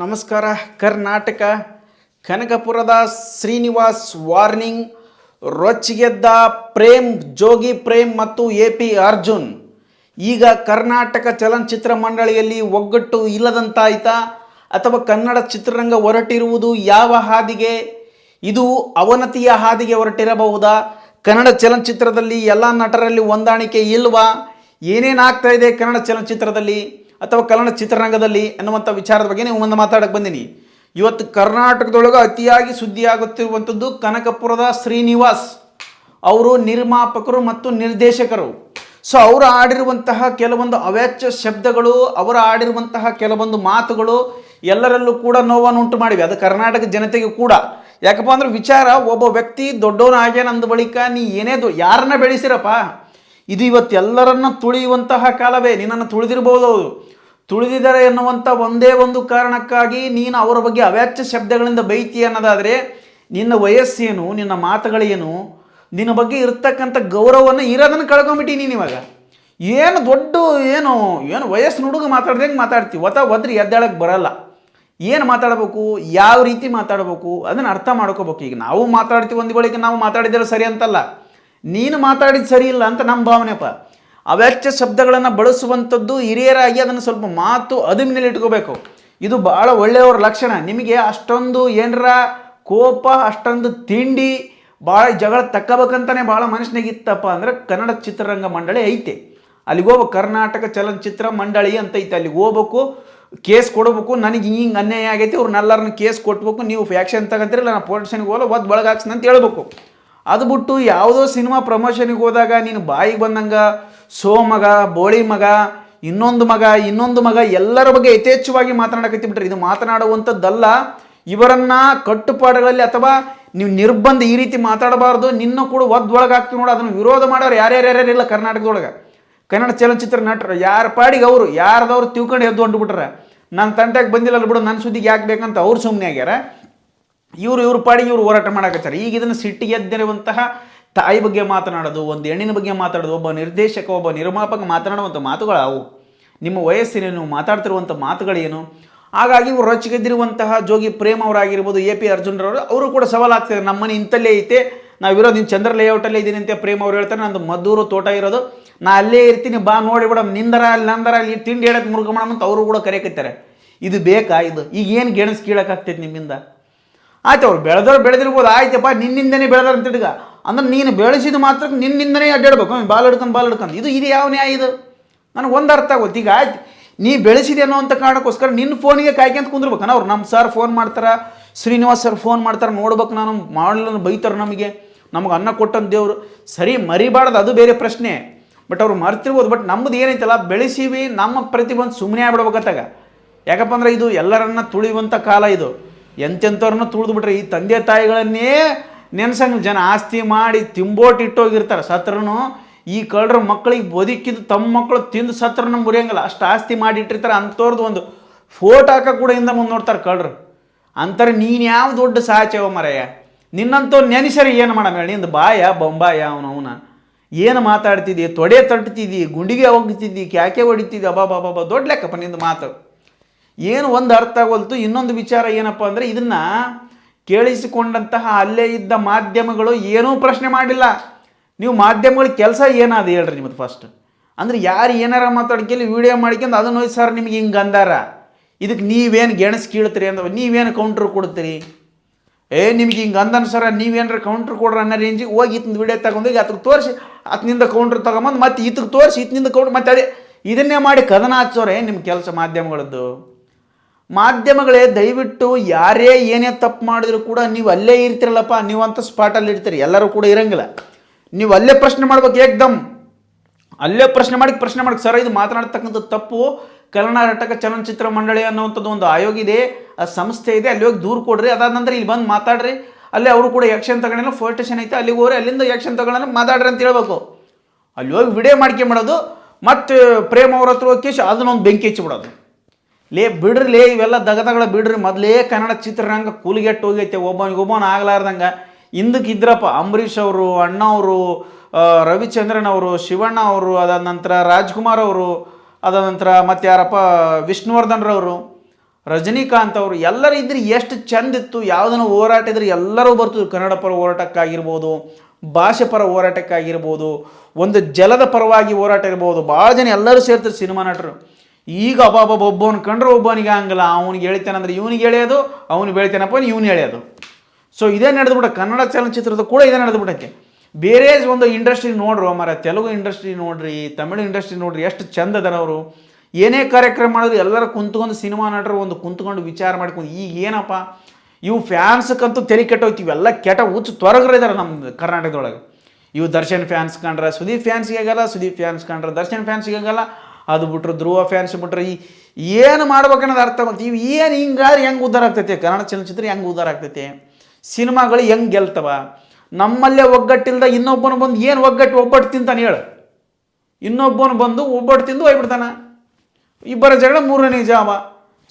ನಮಸ್ಕಾರ. ಕರ್ನಾಟಕ ಕನಕಪುರದ ಶ್ರೀನಿವಾಸ್ ವಾರ್ನಿಂಗ್, ರೊಚ್ಚಿಗೆದ್ದ ಪ್ರೇಮ್, ಜೋಗಿ ಪ್ರೇಮ್ ಮತ್ತು ಎ.ಪಿ. ಅರ್ಜುನ್. ಈಗ ಕರ್ನಾಟಕ ಚಲನಚಿತ್ರ ಮಂಡಳಿಯಲ್ಲಿ ಒಗ್ಗಟ್ಟು ಇಲ್ಲದಂತಾಯ್ತಾ ಅಥವಾ ಕನ್ನಡ ಚಿತ್ರರಂಗ ಹೊರಟಿರುವುದು ಯಾವ ಹಾದಿಗೆ? ಇದು ಅವನತಿಯ ಹಾದಿಗೆ ಹೊರಟಿರಬಹುದಾ? ಕನ್ನಡ ಚಲನಚಿತ್ರದಲ್ಲಿ ಎಲ್ಲ ನಟರಲ್ಲಿ ಹೊಂದಾಣಿಕೆ ಇಲ್ವಾ? ಏನೇನಾಗ್ತಾ ಇದೆ ಕನ್ನಡ ಚಲನಚಿತ್ರದಲ್ಲಿ ಅಥವಾ ಕನ್ನಡ ಚಿತ್ರರಂಗದಲ್ಲಿ ಎನ್ನುವಂಥ ವಿಚಾರದ ಬಗ್ಗೆ ನೀವು ಮುಂದೆ ಮಾತಾಡಕ್ಕೆ ಬಂದೀನಿ. ಇವತ್ತು ಕರ್ನಾಟಕದೊಳಗೆ ಅತಿಯಾಗಿ ಸುದ್ದಿ ಆಗುತ್ತಿರುವಂಥದ್ದು ಕನಕಪುರದ ಶ್ರೀನಿವಾಸ್. ಅವರು ನಿರ್ಮಾಪಕರು ಮತ್ತು ನಿರ್ದೇಶಕರು. ಸೊ ಅವರು ಆಡಿರುವಂತಹ ಕೆಲವೊಂದು ಅವ್ಯಾಚ್ಯ ಶಬ್ದಗಳು, ಅವರು ಆಡಿರುವಂತಹ ಕೆಲವೊಂದು ಮಾತುಗಳು ಎಲ್ಲರಲ್ಲೂ ಕೂಡ ನೋವನ್ನು ಉಂಟು ಮಾಡಿವೆ. ಅದು ಕರ್ನಾಟಕ ಜನತೆಗೂ ಕೂಡ. ಯಾಕಪ್ಪ ಅಂದ್ರೆ ವಿಚಾರ, ಒಬ್ಬ ವ್ಯಕ್ತಿ ದೊಡ್ಡವನ ಆಗ್ಯಾನ ಅಂದ ಬಳಿಕ ನೀ ಏನೇ ಯಾರನ್ನ ಬೆಳೆಸಿರಪ್ಪ, ಇದು ಇವತ್ತೆಲ್ಲರನ್ನ ತುಳಿಯುವಂತಹ ಕಾಲವೇ. ನಿನ್ನನ್ನು ತುಳಿದಿರ್ಬೋದು, ತುಳಿದಿದ್ದಾರೆ ಎನ್ನುವಂಥ ಒಂದೇ ಒಂದು ಕಾರಣಕ್ಕಾಗಿ ನೀನು ಅವರ ಬಗ್ಗೆ ಅವ್ಯಾಚ್ಯ ಶಬ್ದಗಳಿಂದ ಬೈತಿ ಅನ್ನೋದಾದರೆ ನಿನ್ನ ವಯಸ್ಸೇನು, ನಿನ್ನ ಮಾತುಗಳೇನು, ನಿನ್ನ ಬಗ್ಗೆ ಇರ್ತಕ್ಕಂಥ ಗೌರವವನ್ನು ಇರೋದನ್ನು ಕಳ್ಕೊಂಬಿಟ್ಟು ನೀನು ಇವಾಗ ಏನು ದೊಡ್ಡ ಏನು ಏನು ವಯಸ್ಸಿನ ಹುಡುಗ ಮಾತಾಡ್ದಂಗೆ ಮಾತಾಡ್ತೀವಿ. ಒದ್ರಿ ಎದ್ದೇಳಕ್ಕೆ ಬರಲ್ಲ. ಏನು ಮಾತಾಡಬೇಕು, ಯಾವ ರೀತಿ ಮಾತಾಡಬೇಕು ಅದನ್ನು ಅರ್ಥ ಮಾಡ್ಕೋಬೇಕು. ಈಗ ನಾವು ಮಾತಾಡ್ತೀವಿ ಒಂದು ಬಳಿಕ ನಾವು ಮಾತಾಡಿದರೆ ಸರಿ ಅಂತಲ್ಲ, ನೀನು ಮಾತಾಡಿದ ಸರಿ ಇಲ್ಲ ಅಂತ ನಮ್ಮ ಭಾವನೆಪ್ಪ. ಅವ್ಯಾಚ್ಯ ಶಬ್ದಗಳನ್ನು ಬಳಸುವಂಥದ್ದು ಹಿರಿಯರಾಗಿ ಅದನ್ನು ಸ್ವಲ್ಪ ಮಾತು ಅದುಮಿನಲ್ಲಿ ಇಟ್ಕೋಬೇಕು. ಇದು ಭಾಳ ಒಳ್ಳೆಯವರ ಲಕ್ಷಣ. ನಿಮಗೆ ಅಷ್ಟೊಂದು ಏನರ ಕೋಪ, ಅಷ್ಟೊಂದು ತಿಂಡಿ, ಭಾಳ ಜಗಳ ತಕ್ಕಬೇಕಂತಾನೆ ಭಾಳ ಮನಸ್ಸಿನಾಗಿತ್ತಪ್ಪ ಅಂದರೆ ಕನ್ನಡ ಚಿತ್ರರಂಗ ಮಂಡಳಿ ಐತೆ. ಅಲ್ಲಿಗೆ ಹೋಗ್ಬೇಕು. ಕರ್ನಾಟಕ ಚಲನಚಿತ್ರ ಮಂಡಳಿ ಅಂತ ಐತೆ. ಅಲ್ಲಿಗೆ ಹೋಗ್ಬೇಕು, ಕೇಸ್ ಕೊಡಬೇಕು. ನನಗೆ ಹಿಂಗೆ ಅನ್ಯಾಯ ಆಗೈತಿ, ಅವ್ರನ್ನೆಲ್ಲರನ್ನ ಕೇಸ್ ಕೊಟ್ಬೇಕು, ನೀವು ಫ್ಯಾಕ್ಷನ್ ತಗೊಂತೀರಲ್ಲ, ನಾನು ಪೊಲೀಸ್ ಸ್ಟೇಷನ್ಗೆ ಹೋಗಲ್ಲ, ಒದ್ದು ಬಳಗಾಕ್ಸನ್ ಅಂತ ಹೇಳ್ಬೇಕು. ಅದು ಬಿಟ್ಟು ಯಾವುದೋ ಸಿನಿಮಾ ಪ್ರಮೋಷನ್ಗೆ ಹೋದಾಗ ನೀನು ಬಾಯಿಗೆ ಬಂದಂಗೆ ಸೋ ಮಗ, ಬೋಳಿ ಮಗ, ಇನ್ನೊಂದು ಮಗ ಎಲ್ಲರ ಬಗ್ಗೆ ಯಥೇಚ್ಛವಾಗಿ ಮಾತನಾಡಕತ್ತಿ ಬಿಟ್ರೆ ಇದು ಮಾತನಾಡುವಂಥದ್ದಲ್ಲ. ಇವರನ್ನು ಕಟ್ಟುಪಾಡುಗಳಲ್ಲಿ ಅಥವಾ ನೀವು ನಿರ್ಬಂಧ ಈ ರೀತಿ ಮಾತಾಡಬಾರ್ದು, ನಿನ್ನ ಕೂಡ ಒಳಗಾಗ್ತೀವಿ ನೋಡಿ. ಅದನ್ನು ವಿರೋಧ ಮಾಡೋರು ಯಾರ್ಯಾರ್ಯಾರಿಲ್ಲ ಕರ್ನಾಟಕದೊಳಗೆ. ಕನ್ನಡ ಚಲನಚಿತ್ರ ನಟರು ಯಾರ ಪಾಡಿಗೆ ಅವರು ಯಾರ್ದವ್ರು ತಿಳ್ಕೊಂಡು ಎದ್ದು ಹೊಂಟ್ಬಿಟ್ರೆ ನನ್ನ ತಂಟೆಗೆ ಬಂದಿಲ್ಲ ಬಿಡು, ನನ್ನ ಸುದ್ದಿಗೆ ಯಾಕೆ ಬೇಕಂತ ಅವ್ರು ಸುಮ್ಮನೆ ಆಗ್ಯಾರ. ಇವ್ರ ಪಾಡಿಗೆ ಇವರು ಹೋರಾಟ ಮಾಡಕತ್ತಾರೆ. ಈಗ ಇದನ್ನು ಸಿಟ್ಟಿಗೆ ಎದ್ದಿರುವಂತಹ ತಾಯಿ ಬಗ್ಗೆ ಮಾತನಾಡೋದು, ಒಂದು ಹೆಣ್ಣಿನ ಬಗ್ಗೆ ಮಾತಾಡೋದು, ಒಬ್ಬ ನಿರ್ದೇಶಕ, ಒಬ್ಬ ನಿರ್ಮಾಪಕ ಮಾತನಾಡುವಂಥ ಮಾತುಗಳು ಅವು. ನಿಮ್ಮ ವಯಸ್ಸಿನೇನು, ಮಾತಾಡ್ತಿರುವಂಥ ಮಾತುಗಳೇನು? ಹಾಗಾಗಿ ಇವರು ರೊಚ್ಚಿಗೆದ್ದಿರುವಂತಹ ಜೋಗಿ ಪ್ರೇಮ್ ಅವರಾಗಿರ್ಬೋದು, ಎ.ಪಿ. ಅರ್ಜುನ್ರವರು, ಅವರು ಕೂಡ ಸವಾಲಾಗ್ತದೆ. ನಮ್ಮನೆ ಇಂಥಲ್ಲೇ ಐತೆ, ನಾವಿರೋದು ನೀವು ಚಂದ್ರ ಲೇಔಟಲ್ಲೇ ಇದ್ದೀನಿ ಅಂತ ಪ್ರೇಮ್ ಅವ್ರು ಹೇಳ್ತಾರೆ. ನಂದು ಮದ್ದೂರು ತೋಟ ಇರೋದು, ನಾ ಅಲ್ಲೇ ಇರ್ತೀನಿ, ಬಾ ನೋಡಿ ಬಿಡ, ನಿಂದರ ಅಲ್ಲಿ ನಂದರ ಅಲ್ಲಿ ತಿಂಡಿ ಹೇಳಕ್ಕೆ ಮುರುಗಮಣ ಅಂತ ಅವರು ಕೂಡ ಕರೆಯಕತ್ತಾರೆ. ಇದು ಬೇಕಾ? ಇದು ಈಗ ಏನು ಗೆಣಸು ಕೀಳಕ್ಕಾಗ್ತೈತೆ ನಿಮ್ಮಿಂದ? ಆಯ್ತು, ಅವ್ರು ಬೆಳೆದಿರ್ಬೋದು, ಆಯ್ತಪ್ಪ, ನಿನ್ನಿಂದನೇ ಬೆಳೆದಾರ ಅಂತ ಹಿಡ್ಗ ಅಂದ್ರೆ ನೀನು ಬೆಳೆಸಿದ ಮಾತ್ರ ನಿನ್ನಿಂದನೇ ಅಡ್ಡಾಡ್ಬೇಕು, ಬಾಲ್ ಹಿಡ್ಕೊಂಡು ಇದು ಯಾವ ನ್ಯಾಯ? ಇದು ನನಗೆ ಒಂದು ಅರ್ಥ ಆಗುತ್ತೆ. ಈಗ ಆಯ್ತು, ನೀ ಬೆಳೆಸಿದೆ ಅನ್ನೋ ಅಂತ ಕಾರಣಕ್ಕೋಸ್ಕರ ನಿನ್ನ ಫೋನಿಗೆ ಕಾಯ್ಕೊಂತ ಕುಂದಿರ್ಬೇಕು. ಅವ್ರು ನಮ್ಮ ಸರ್ ಫೋನ್ ಮಾಡ್ತಾರೆ, ಶ್ರೀನಿವಾಸ್ ಸರ್ ಫೋನ್ ಮಾಡ್ತಾರೆ, ನೋಡ್ಬೇಕು, ನಾನು ಮಾಡಲು ಬೈತಾರೆ, ನಮಗೆ ಅನ್ನ ಕೊಟ್ಟಂತ ದೇವರು. ಸರಿ, ಮರಿಬಾರ್ದು, ಅದು ಬೇರೆ ಪ್ರಶ್ನೆ. ಬಟ್ ಅವ್ರು ಮರ್ತಿರ್ಬೋದು. ಬಟ್ ನಮ್ಮದು ಏನೈತಲ್ಲ, ಬೆಳೆಸೀವಿ, ನಮ್ಮ ಪ್ರತಿಭೆ ಸುಮ್ಮನೆ ಆಗ್ಬಿಡ್ಬೇಕತ್ತಾಗ. ಯಾಕಪ್ಪ ಅಂದ್ರೆ ಇದು ಎಲ್ಲರನ್ನ ತುಳಿಯುವಂಥ ಕಾಲ. ಇದು ಎಂತೆಂಥವ್ರನ್ನ ತುಳಿದು ಬಿಟ್ರೆ ಈ ತಂದೆ ತಾಯಿಗಳನ್ನೇ ನೆನ್ಸಂಗಿಲ್ಲ ಜನ. ಆಸ್ತಿ ಮಾಡಿ ತಿಂಬೋಟಿಟ್ಟೋಗಿರ್ತಾರೆ, ಸತ್ರನು ಈ ಕಳ್ಳರ ಮಕ್ಕಳಿಗೆ ಬದುಕಿದ್ದು ತಮ್ಮ ಮಕ್ಕಳು ತಿಂದು ಸತ್ರನ ಮುರಿಯಂಗಿಲ್ಲ, ಅಷ್ಟು ಆಸ್ತಿ ಮಾಡಿಟ್ಟಿರ್ತಾರೆ. ಅಂಥವ್ರದ್ದು ಒಂದು ಫೋಟೋ ಹಾಕ ಕೂಡ ಹಿಂದೆ ಮುಂದೆ ನೋಡ್ತಾರೆ ಕಳ್ಳರು. ಅಂತಾರೆ ನೀನು ಯಾವ ದೊಡ್ಡ ಸಾಚವ ಮರಯ್ಯ, ನಿನ್ನಂಥವ್ರು ನೆನೆಸರಿ ಏನು ಮಾಡಮ್ಮ ಹೇಳಿ? ನಿಂದು ಬಾಯ ಬೊಂಬಾಯ ಅವನ ಏನು ಮಾತಾಡ್ತಿದ್ದಿ, ತೊಡೆ ತಟ್ತಿದ್ದಿ, ಗುಂಡಿಗೆ ಹೋಗ್ತಿದ್ದಿ, ಕ್ಯಾಕೆ ಹೊಡಿತಿದ್ದಿ, ಅಬಾಬಾಬಾಬಾ, ದೊಡ್ಡ ಲೆಕ್ಕಪ್ಪ ನಿಂದು ಮಾತು. ಏನು ಒಂದು ಅರ್ಥ ಆಗೋಲ್ತು. ಇನ್ನೊಂದು ವಿಚಾರ ಏನಪ್ಪ ಅಂದರೆ, ಇದನ್ನು ಕೇಳಿಸಿಕೊಂಡಂತಹ ಅಲ್ಲೇ ಇದ್ದ ಮಾಧ್ಯಮಗಳು ಏನೂ ಪ್ರಶ್ನೆ ಮಾಡಿಲ್ಲ. ನೀವು ಮಾಧ್ಯಮಗಳ ಕೆಲಸ ಏನಾದ ಹೇಳ್ರಿ ನಿಮ್ಮದು ಫಸ್ಟ್. ಅಂದರೆ ಯಾರು ಏನಾರ ಮಾತಾಡ್ಕೇಳಿ ವಿಡಿಯೋ ಮಾಡ್ಕೊಂಡು ಅದನ್ನು ಹೋಗಿ ಸರ್ ನಿಮ್ಗೆ ಹಿಂಗೆ ಅಂದಾರ, ಇದಕ್ಕೆ ನೀವೇನು ಗೆಣಸು ಕೀಳ್ತೀರಿ ಅಂದ್ರೆ ನೀವೇನು ಕೌಂಟ್ರ್ ಕೊಡ್ತೀರಿ? ನಿಮ್ಗೆ ಹಿಂಗೆ ಅಂದನ ಸರ, ನೀವೇನಾರ ಕೌಂಟ್ರ್ ಕೊಡ್ರಿ ಅನ್ನೋ ರೇಂಜಿಗೆ ಹೋಗಿ ಇತ್ತಿನ ವಿಡಿಯೋ ತಗೊಂಡೋಗಿ ಅದಕ್ಕೆ ತೋರಿಸಿ, ಅತ್ನಿಂದ ಕೌಂಟ್ರ್ ತಗೊಂಬಂದು ಮತ್ತೆ ಇದಕ್ಕೆ ತೋರಿಸಿ, ಇತ್ತಿನಿಂದ ಕೌಂಟ್ರ್, ಮತ್ತೆ ಅದೇ ಇದನ್ನೇ ಮಾಡಿ ಕದನ ಹಚ್ಚೋರೆ ನಿಮ್ಮ ಕೆಲಸ ಮಾಧ್ಯಮಗಳದ್ದು. ಮಾಧ್ಯಮಗಳೇ ದಯವಿಟ್ಟು ಯಾರೇ ಏನೇ ತಪ್ಪು ಮಾಡಿದ್ರು ಕೂಡ ನೀವು ಅಲ್ಲೇ ಇರ್ತಿರಲ್ಲಪ್ಪ, ನೀವಂತ ಸ್ಪಾಟಲ್ಲಿ ಇರ್ತೀರಿ, ಎಲ್ಲರೂ ಕೂಡ ಇರಂಗಿಲ್ಲ. ನೀವು ಅಲ್ಲೇ ಪ್ರಶ್ನೆ ಮಾಡ್ಬೇಕು, ಏಕ್ದಮ್ ಅಲ್ಲೇ ಪ್ರಶ್ನೆ ಮಾಡಿ ಸರ್ ಇದು ಮಾತನಾಡ್ತಕ್ಕಂಥ ತಪ್ಪು, ಕರ್ನಾಟಕ ಚಲನಚಿತ್ರ ಮಂಡಳಿ ಅನ್ನುವಂಥದ್ದು ಒಂದು ಆಯೋಗ ಇದೆ, ಆ ಸಂಸ್ಥೆ ಇದೆ, ಅಲ್ಲಿ ಹೋಗಿ ದೂರು ಕೊಡ್ರಿ, ಅದಾದ ನಂತರ ಇಲ್ಲಿ ಬಂದು ಮಾತಾಡ್ರಿ. ಅಲ್ಲೇ ಅವರು ಕೂಡ ಆ್ಯಕ್ಷನ್ ತಗೊಂಡಿಲ್ಲ, ಫೋರ್ ಸ್ಟೇಷನ್ ಐತೆ, ಅಲ್ಲಿಗೆ ಹೋಗ್ರಿ, ಅಲ್ಲಿಂದ ಆ್ಯಕ್ಷನ್ ತಗೊಳ್ಳೋಣ ಮಾತಾಡ್ರಿ ಅಂತ ಹೇಳ್ಬೇಕು. ಅಲ್ಲಿ ಹೋಗಿ ವಿಡಿಯೋ ಮಾಡ್ಕೊಂಬಿಡೋದು, ಮತ್ತು ಪ್ರೇಮ್ ಅವ್ರ ಹತ್ರ ಹೋಗಿ ಅದನ್ನೊಂದು ಬೆಂಕಿ ಹಚ್ಚಿಬಿಡೋದು. ಬಿಡ್ರಿ ಇವೆಲ್ಲ ದಗದಗಳ ಬಿಡ್ರಿ. ಮೊದಲೇ ಕನ್ನಡ ಚಿತ್ರರಂಗ ಕೂಲಿಗೆಟ್ಟು ಹೋಗೈತೆ, ಒಬ್ಬನ ಆಗ್ಲಾರ್ದಂಗೆ. ಹಿಂದಕ್ಕೆ ಇದ್ರಪ್ಪ ಅಂಬರೀಷ್ ಅವರು, ಅಣ್ಣ ಅವರು, ರವಿಚಂದ್ರನ್ ಅವರು, ಶಿವಣ್ಣ ಅವರು, ಅದಾದ ನಂತರ ರಾಜ್ಕುಮಾರ್ ಅವರು, ಅದಾದ ನಂತರ ಮತ್ತು ಯಾರಪ್ಪ ವಿಷ್ಣುವರ್ಧನ್ರವರು, ರಜನಿಕಾಂತ್ ಅವರು ಎಲ್ಲರೂ ಇದ್ರೆ ಎಷ್ಟು ಚಂದ ಇತ್ತು. ಯಾವುದನ್ನು ಹೋರಾಟ ಇದ್ರೆ ಎಲ್ಲರೂ ಬರ್ತಿದ್ರು. ಕನ್ನಡ ಪರ ಹೋರಾಟಕ್ಕಾಗಿರ್ಬೋದು, ಭಾಷೆ ಪರ ಹೋರಾಟಕ್ಕಾಗಿರ್ಬೋದು, ಒಂದು ಜಲದ ಪರವಾಗಿ ಹೋರಾಟ ಇರ್ಬೋದು, ಭಾಳ ಜನ ಎಲ್ಲರೂ ಸೇರ್ತಾರೆ ಸಿನಿಮಾ ನಟರು. ಈಗ ಒಬ್ಬೊಬ್ಬನ ಕಂಡ್ರೆ ಒಬ್ಬನಿಗೆ ಹಂಗಲ್ಲ, ಅವ್ನಿಗೆ ಹೇಳ್ತೇನಂದ್ರೆ ಇವ್ನಿಗೆ ಎಳೆಯೋದು, ಅವ್ನು ಬೆಳಿತೇನಪ್ಪ ಇವ್ನು ಎಳೆಯೋದು. ಸೊ ಇದೇ ನಡೆದ್ಬಿಟ್ಟ ಕನ್ನಡ ಚಲನಚಿತ್ರದ ಕೂಡ ಇದೇ ನಡೆದ್ಬಿಟ್ಟೈತೆ. ಬೇರೆ ಒಂದು ಇಂಡಸ್ಟ್ರಿ ನೋಡ್ರು ಮರ, ತೆಲುಗು ಇಂಡಸ್ಟ್ರಿ ನೋಡ್ರಿ, ತಮಿಳು ಇಂಡಸ್ಟ್ರಿ ನೋಡ್ರಿ, ಎಷ್ಟು ಚಂದ ಅದಾರ ಅವರು. ಏನೇ ಕಾರ್ಯಕ್ರಮ ಮಾಡಿದ್ರು ಎಲ್ಲರೂ ಕುಂತ್ಕೊಂಡು ಸಿನಿಮಾ ನಟರು ಒಂದು ಕುಂತ್ಕೊಂಡು ವಿಚಾರ ಮಾಡ್ಕೊಂಡು, ಈಗ ಏನಪ್ಪ ಇವು ಫ್ಯಾನ್ಸ್ಗಂತೂ ತೆರೆ ಕೆಟ್ಟೋಯ್ತು. ಇವೆಲ್ಲ ಕೆಟ್ಟ ಹುಚ್ಚು ತೊರಗರು ಇದ್ದಾರೆ ನಮ್ಮ ಕರ್ನಾಟಕದೊಳಗೆ. ಇವು ದರ್ಶನ್ ಫ್ಯಾನ್ಸ್ ಕಂಡ್ರೆ ಸುದೀಪ್ ಫ್ಯಾನ್ಸ್ಗೆ ಆಗಲ್ಲ, ಸುದೀಪ್ ಫ್ಯಾನ್ಸ್ ಕಂಡ್ರೆ ದರ್ಶನ್ ಫ್ಯಾನ್ಸ್ಗೆ ಆಗಲ್ಲ, ಅದು ಬಿಟ್ರು ಧ್ರುವ ಫ್ಯಾನ್ಸ್ ಬಿಟ್ರೆ ಏನು ಮಾಡ್ಬೇಕನ್ನೋದು ಅರ್ಥ ಬಂತು. ಇವು ಏನು ಹಿಂಗಾದ್ರೆ ಹೆಂಗೆ ಉದ್ಧಾರ ಆಗ್ತೈತೆ, ಕನ್ನಡ ಚಲನಚಿತ್ರ ಹೆಂಗೆ ಉದ್ಧಾರ ಆಗ್ತೈತೆ, ಸಿನಿಮಾಗಳು ಹೆಂಗೆ ಗೆಲ್ತವ. ನಮ್ಮಲ್ಲೇ ಒಗ್ಗಟ್ಟಿಲ್ದ ಇನ್ನೊಬ್ಬನು ಬಂದು ಏನು ಒಬ್ಬಟ್ಟು ತಿಂತಾನೆ ಹೇಳು. ಇನ್ನೊಬ್ಬನು ಬಂದು ಒಬ್ಬಟ್ಟು ತಿಂದು ಹೋಗ್ಬಿಡ್ತಾನೆ. ಇಬ್ಬರ ಜಗಳ ಮೂರನೇ ಜಾವ.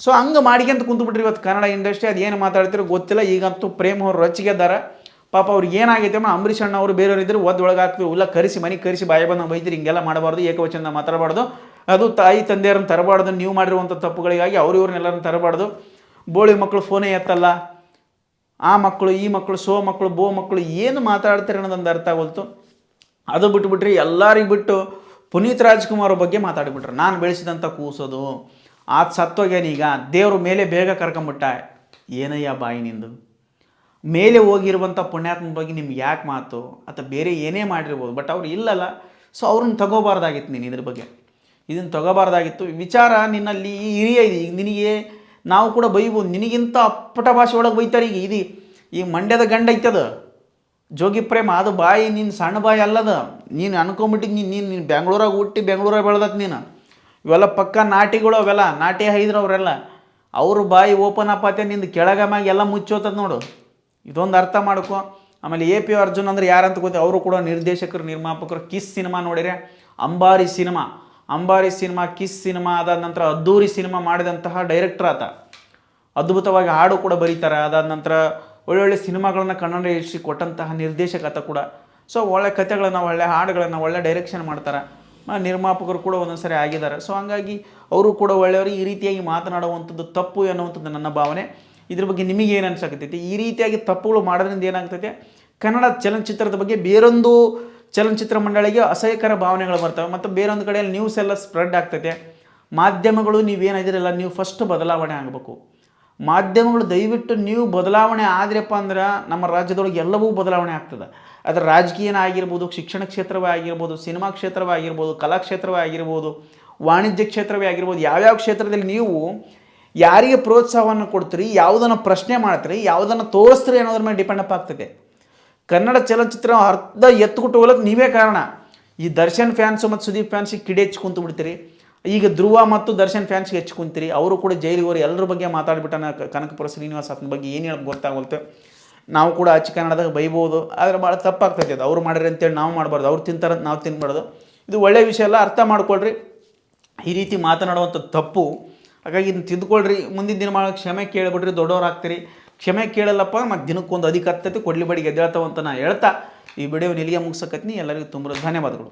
ಸೊ ಹಂಗೆ ಮಾಡಿಕೆಂತ ಕುಂತುಬಿಟ್ರಿ ಇವತ್ತು ಕನ್ನಡ ಇಂಡಸ್ಟ್ರಿ. ಅದು ಏನು ಮಾತಾಡ್ತಿರೋ ಗೊತ್ತಿಲ್ಲ. ಈಗಂತೂ ಪ್ರೇಮ್ ಅವ್ರು ರೊಚ್ಚಿಗೆದ್ದಾರೆ ಪಾಪ. ಅವ್ರಿಗೆ ಏನಾಗೈತೆ ಅಮ್ಮ, ಅಂಬರೀಷ್ ಅಣ್ಣ ಅವರು ಬೇರೆಯವರು ಇದ್ದರೆ ಒಳಗೆ ಹಾಕ್ತೀವಿ, ಇಲ್ಲ ಕರೆಸಿ ಮನೆಗೆ ಕರೆಸಿ ಬಾಯಿ ಬಂದು ಬೈತೀರಿ, ಹಿಂಗೆಲ್ಲ ಮಾಡಬಾರ್ದು, ಏಕವಚನ ಮಾತಾಡಬಾರ್ದು, ಅದು ತಾಯಿ ತಂದೆಯರನ್ನು ತರಬಾರ್ದು, ನೀವು ಮಾಡಿರುವಂಥ ತಪ್ಪುಗಳಿಗಾಗಿ ಇವ್ರನ್ನೆಲ್ಲರನ್ನು ತರಬಾರ್ದು. ಬೋಳಿ ಮಕ್ಕಳು ಫೋನೇ ಎತ್ತಲ್ಲ, ಆ ಮಕ್ಕಳು ಈ ಮಕ್ಕಳು ಸೋ ಮಕ್ಕಳು ಬೋ ಮಕ್ಕಳು ಏನು ಮಾತಾಡ್ತಾರೆ ಅನ್ನೋದೊಂದು ಅರ್ಥ ಆಗೋಲ್ತು. ಅದು ಬಿಟ್ಬಿಟ್ರಿ ಎಲ್ಲರಿಗೆ ಬಿಟ್ಟು ಪುನೀತ್ ರಾಜ್ಕುಮಾರ್ ಬಗ್ಗೆ ಮಾತಾಡಿಬಿಟ್ರು. ನಾನು ಬೆಳೆಸಿದಂಥ ಕೂಸೋದು ಆತ ಸತ್ತೋಗ್ಯಾನೀಗ, ದೇವರು ಮೇಲೆ ಬೇಗ ಕರ್ಕೊಂಬಿಟ್ಟ. ಏನಯ್ಯ ಬಾಯಿ ನಿಂದು, ಮೇಲೆ ಹೋಗಿರುವಂಥ ಪುಣ್ಯಾತ್ಮನ ಬಗ್ಗೆ ನಿಮ್ಗೆ ಯಾಕೆ ಮಾತು, ಅಥವಾ ಬೇರೆ ಏನೇ ಮಾಡಿರ್ಬೋದು, ಬಟ್ ಅವ್ರು ಇಲ್ಲಲ್ಲ. ಸೊ ಅವ್ರನ್ನ ತಗೋಬಾರ್ದಾಗಿತ್ತು ನೀನು, ಇದ್ರ ಬಗ್ಗೆ ಇದನ್ನು ತಗೋಬಾರ್ದಾಗಿತ್ತು. ವಿಚಾರ ನಿನ್ನಲ್ಲಿ ಹಿರಿಯ ಇದೆ. ಈಗ ನಿನಗೆ ನಾವು ಕೂಡ ಬೈಬೋದು, ನಿನಗಿಂತ ಅಪ್ಪಟ ಭಾಷೆ ಒಳಗೆ ಬೈತಾರೆ. ಈಗ ಮಂಡ್ಯದ ಗಂಡ ಐತದ ಜೋಗಿ ಪ್ರೇಮ, ಅದು ಬಾಯಿ ನೀನು ಸಣ್ಣ ಬಾಯಿ ಅಲ್ಲದ. ನೀನು ಅನ್ಕೊಂಬಿಟ್ಟಿದ್ದು ನೀನು ಬೆಂಗಳೂರಾಗ ಹುಟ್ಟಿ ಬೆಂಗಳೂರಾಗ ಬೆಳೆದತ್ ನೀನು. ಇವೆಲ್ಲ ಪಕ್ಕ ನಾಟಿಗಳು, ಅವೆಲ್ಲ ನಾಟಿ ಹೈದ್ರು ಅವರೆಲ್ಲ. ಅವ್ರ ಬಾಯಿ ಓಪನ್ ಅಪ್ ಆತೆ, ನಿಂದು ಕೆಳಗಮ್ಯಾಗ ಎಲ್ಲ ಮುಚ್ಚೋತದ ನೋಡು. ಇದೊಂದು ಅರ್ಥ ಮಾಡ್ಕೊ. ಆಮೇಲೆ AP ಅರ್ಜುನ್ ಅಂದರೆ ಯಾರಂತ ಗೊತ್ತಿ, ಅವರು ಕೂಡ ನಿರ್ದೇಶಕರು ನಿರ್ಮಾಪಕರು. ಕಿಸ್ ಸಿನಿಮಾ ನೋಡಿರೆ, ಅಂಬಾರಿ ಸಿನಿಮಾ, ಕಿಸ್ ಸಿನಿಮಾ, ಅದಾದ ನಂತರ ಅದ್ದೂರಿ ಸಿನಿಮಾ ಮಾಡಿದಂತಹ ಡೈರೆಕ್ಟರ್ ಆತ. ಅದ್ಭುತವಾಗಿ ಹಾಡು ಕೂಡ ಬರೀತಾರೆ. ಅದಾದ ನಂತರ ಒಳ್ಳೊಳ್ಳೆ ಸಿನಿಮಾಗಳನ್ನು ಕನ್ನಡ ಇಂಡಸ್ಟ್ರಿ ಕೊಟ್ಟಂತಹ ನಿರ್ದೇಶಕ ಆತ ಕೂಡ. ಸೊ ಒಳ್ಳೆ ಕಥೆಗಳನ್ನು, ಒಳ್ಳೆ ಹಾಡುಗಳನ್ನು, ಒಳ್ಳೆ ಡೈರೆಕ್ಷನ್ ಮಾಡ್ತಾರೆ. ನಿರ್ಮಾಪಕರು ಕೂಡ ಒಂದೊಂದು ಸರಿ ಆಗಿದ್ದಾರೆ. ಸೊ ಹಂಗಾಗಿ ಅವರು ಕೂಡ ಒಳ್ಳೆಯವರು. ಈ ರೀತಿಯಾಗಿ ಮಾತನಾಡುವಂಥದ್ದು ತಪ್ಪು ಎನ್ನುವಂಥದ್ದು ನನ್ನ ಭಾವನೆ. ಇದ್ರ ಬಗ್ಗೆ ನಿಮಗೇನು ಅನ್ಸಕತ್ತೈತಿ? ಈ ರೀತಿಯಾಗಿ ತಪ್ಪುಗಳು ಮಾಡೋದ್ರಿಂದ ಏನಾಗ್ತೈತೆ, ಕನ್ನಡ ಚಲನಚಿತ್ರದ ಬಗ್ಗೆ ಬೇರೊಂದು ಚಲನಚಿತ್ರ ಮಂಡಳಿಗೆ ಅಸಹ್ಯಕರ ಭಾವನೆಗಳು ಬರ್ತವೆ. ಮತ್ತು ಬೇರೊಂದು ಕಡೆಯಲ್ಲಿ ನ್ಯೂಸ್ ಎಲ್ಲ ಸ್ಪ್ರೆಡ್ ಆಗ್ತೈತೆ. ಮಾಧ್ಯಮಗಳು ನೀವೇನಿದಿರಲ್ಲ, ನೀವು ಫಸ್ಟ್ ಬದಲಾವಣೆ ಆಗಬೇಕು. ಮಾಧ್ಯಮಗಳು ದಯವಿಟ್ಟು ನೀವು ಬದಲಾವಣೆ ಆದ್ರಪ್ಪ ಅಂದ್ರೆ ನಮ್ಮ ರಾಜ್ಯದೊಳಗೆ ಎಲ್ಲವೂ ಬದಲಾವಣೆ ಆಗ್ತದೆ. ಅದರ ರಾಜಕೀಯನ ಆಗಿರ್ಬೋದು, ಶಿಕ್ಷಣ ಕ್ಷೇತ್ರವೇ ಆಗಿರ್ಬೋದು, ಸಿನಿಮಾ ಕ್ಷೇತ್ರವೇ ಆಗಿರ್ಬೋದು, ಕಲಾ ಕ್ಷೇತ್ರವೇ ಆಗಿರ್ಬೋದು, ವಾಣಿಜ್ಯ ಕ್ಷೇತ್ರವೇ ಆಗಿರ್ಬೋದು, ಯಾವ್ಯಾವ ಕ್ಷೇತ್ರದಲ್ಲಿ ನೀವು ಯಾರಿಗೆ ಪ್ರೋತ್ಸಾಹವನ್ನು ಕೊಡ್ತೀರಿ, ಯಾವುದನ್ನು ಪ್ರಶ್ನೆ ಮಾಡ್ತೀರಿ, ಯಾವುದನ್ನು ತೋರಿಸ್ತೀರಿ ಅನ್ನೋದ್ರ ಮೇಲೆ ಡಿಪೆಂಡ್ ಅಪ್ ಆಗ್ತದೆ. ಕನ್ನಡ ಚಲನಚಿತ್ರ ಅರ್ಧ ಎತ್ತುಕೊಟ್ಟು ಹೋಲಕ್ಕೆ ನೀವೇ ಕಾರಣ. ಈ ದರ್ಶನ್ ಫ್ಯಾನ್ಸು ಮತ್ತು ಸುದೀಪ್ ಫ್ಯಾನ್ಸಿಗೆ ಕಿಡಿ ಹೆಚ್ಚು ಕುಂತು ಬಿಡ್ತೀರಿ. ಈಗ ಧ್ರುವ ಮತ್ತು ದರ್ಶನ್ ಫ್ಯಾನ್ಸ್ಗೆ ಹೆಚ್ಚು ಕುಂತೀರಿ. ಅವರು ಕೂಡ ಜೈಲಿಗೆ ಹೋಗಿ ಎಲ್ಲರ ಬಗ್ಗೆ ಮಾತಾಡ್ಬಿಟ್ಟಾನ. ಕನಕಪುರ ಶ್ರೀನಿವಾಸ್ ಆತನ ಬಗ್ಗೆ ಏನು ಹೇಳೋದು ಗೊತ್ತಾಗೋಲ್ತು. ನಾವು ಕೂಡ ಅಚ್ಚ ಕನ್ನಡದಾಗ ಬೈಬೋದು, ಆದರೆ ಭಾಳ ತಪ್ಪಾಗ್ತೈತೆ. ಅದು ಅವ್ರು ಮಾಡಿರಿ ಅಂತೇಳಿ ನಾವು ಮಾಡಬಾರ್ದು, ಅವ್ರು ತಿಂತಾರಂತ ನಾವು ತಿನ್ಬಾರ್ದು. ಇದು ಒಳ್ಳೆಯ ವಿಷಯ ಎಲ್ಲ, ಅರ್ಥ ಮಾಡ್ಕೊಳ್ರಿ. ಈ ರೀತಿ ಮಾತನಾಡುವಂಥ ತಪ್ಪು. ಹಾಗಾಗಿ ಇದನ್ನು ತಿದ್ದುಕೊಳ್ರಿ. ಮುಂದಿನ ದಿನ ಮಾಡೋ ಕ್ಷಮೆ ಕೇಳಿಬಿಡ್ರಿ, ದೊಡ್ಡವ್ರು ಆಗ್ತೀರಿ. ಕ್ಷಮೆ ಕೇಳಲ್ಲಪ್ಪ ಮತ್ತು ದಿನಕ್ಕೊಂದು ಅಧಿಕ ಹತ್ತೈತಿ, ಕೊಡ್ಲಿ ಬಡಿಗೆ ಎದ್ದೇಳ್ತಾವಂತ ನಾ ಹೇಳ್ತಾ ಈ ವಿಡಿಯೋ ಇಲ್ಲಿಗೆ ಮುಗಿಸಕತ್ತೀನಿ. ಎಲ್ಲರಿಗೂ ತುಂಬ ಧನ್ಯವಾದಗಳು.